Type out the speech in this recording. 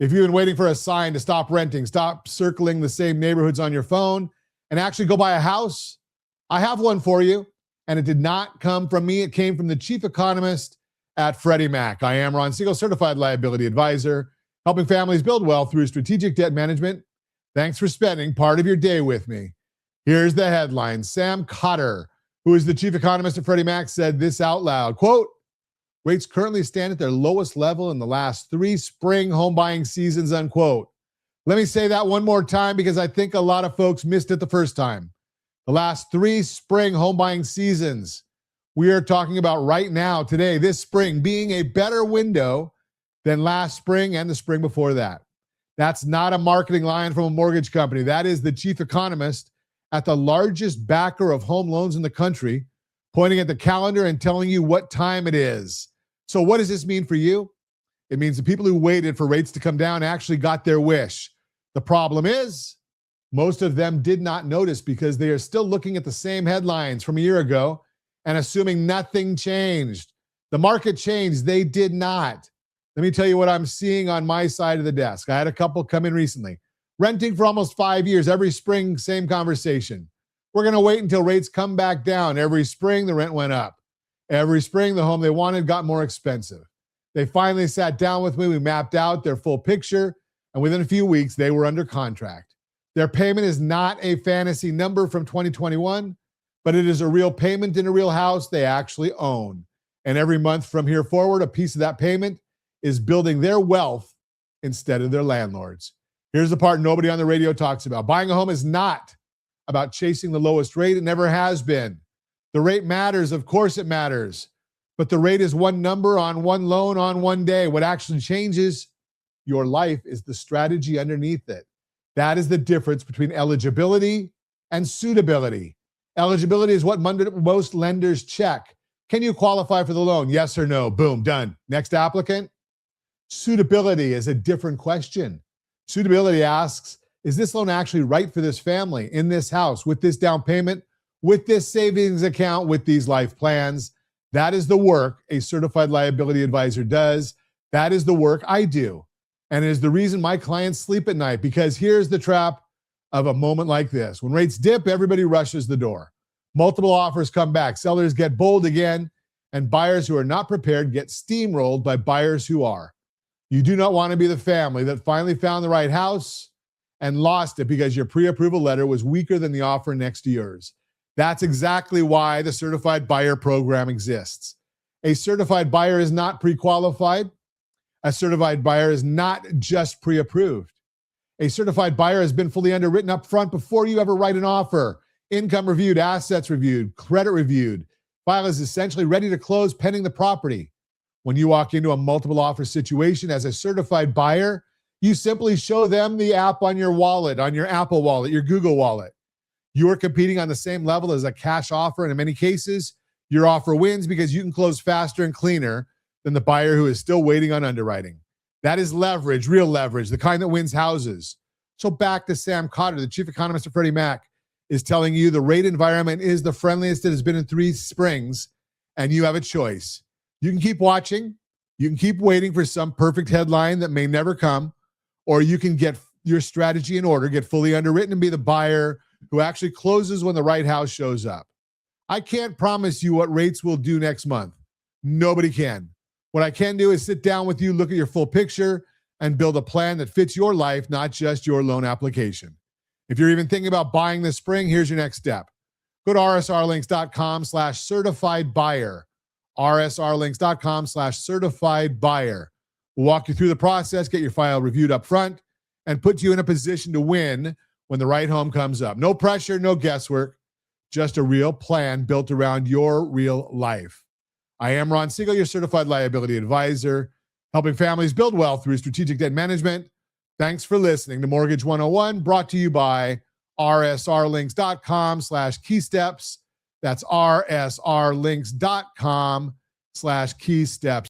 If you've been waiting for a sign to stop renting, stop circling the same neighborhoods on your phone, and actually go buy a house, I have one for you. And it did not come from me. It came from the chief economist at Freddie Mac. I am Ron Siegel, certified liability advisor, helping families build wealth through strategic debt management. Thanks for spending part of your day with me. Here's the headline. Sam Cotter, who is the chief economist at Freddie Mac, said this out loud, quote, rates currently stand at their lowest level in the last 3 spring home buying seasons, unquote. Let me say that one more time because I think a lot of folks missed it the first time. The last 3 spring home buying seasons. We are talking about right now, today, this spring, being a better window than last spring and the spring before that. That's not a marketing line from a mortgage company. That is the chief economist at the largest backer of home loans in the country, pointing at the calendar and telling you what time it is. So what does this mean for you? It means the people who waited for rates to come down actually got their wish. The problem is, most of them did not notice because they are still looking at the same headlines from a year ago and assuming nothing changed. The market changed. They did not. Let me tell you what I'm seeing on my side of the desk. I had a couple come in recently. Renting for almost 5 years. Every spring, same conversation. We're going to wait until rates come back down. Every spring, the rent went up. Every spring, the home they wanted got more expensive. They finally sat down with me. We mapped out their full picture. And within a few weeks, they were under contract. Their payment is not a fantasy number from 2021, but it is a real payment in a real house they actually own. And every month from here forward, a piece of that payment is building their wealth instead of their landlords. Here's the part nobody on the radio talks about. Buying a home is not about chasing the lowest rate. It never has been. The rate matters. Of course it matters. But the rate is one number on one loan on one day. What actually changes your life is the strategy underneath it. That is the difference between eligibility and suitability. Eligibility is what most lenders check. Can you qualify for the loan? Yes or no? Boom, done. Next applicant. Suitability is a different question. Suitability asks, is this loan actually right for this family, in this house, with this down payment, with this savings account, with these life plans? That is the work a certified liability advisor does. That is the work I do. And it is the reason my clients sleep at night, because here's the trap of a moment like this. When rates dip, everybody rushes the door. Multiple offers come back. Sellers get bold again, and buyers who are not prepared get steamrolled by buyers who are. You do not want to be the family that finally found the right house and lost it because your pre-approval letter was weaker than the offer next to yours. That's exactly why the certified buyer program exists. A certified buyer is not pre-qualified. A certified buyer is not just pre-approved. A certified buyer has been fully underwritten up front before you ever write an offer. Income reviewed, assets reviewed, credit reviewed. File is essentially ready to close pending the property. When you walk into a multiple offer situation as a certified buyer, you simply show them the app on your wallet, on your Apple Wallet, your Google Wallet. You are competing on the same level as a cash offer, and in many cases, your offer wins because you can close faster and cleaner than the buyer who is still waiting on underwriting. That is leverage, real leverage, the kind that wins houses. So back to Sam Cotter, the chief economist of Freddie Mac, is telling you the rate environment is the friendliest it has been in 3 springs, and you have a choice. You can keep watching. You can keep waiting for some perfect headline that may never come, or you can get your strategy in order, get fully underwritten, and be the buyer who actually closes when the right house shows up. I can't promise you what rates will do next month. Nobody can. What I can do is sit down with you, look at your full picture, and build a plan that fits your life, not just your loan application. If you're even thinking about buying this spring, here's your next step. Go to rsrlinks.com/certified buyer. rsrlinks.com/certified buyer. We'll walk you through the process, get your file reviewed up front, and put you in a position to win when the right home comes up. No pressure, no guesswork, just a real plan built around your real life. I am Ron Siegel, your certified liability advisor, helping families build wealth through strategic debt management. Thanks for listening to Mortgage 101, brought to you by rsrlinks.com/keysteps. That's rsrlinks.com/keysteps.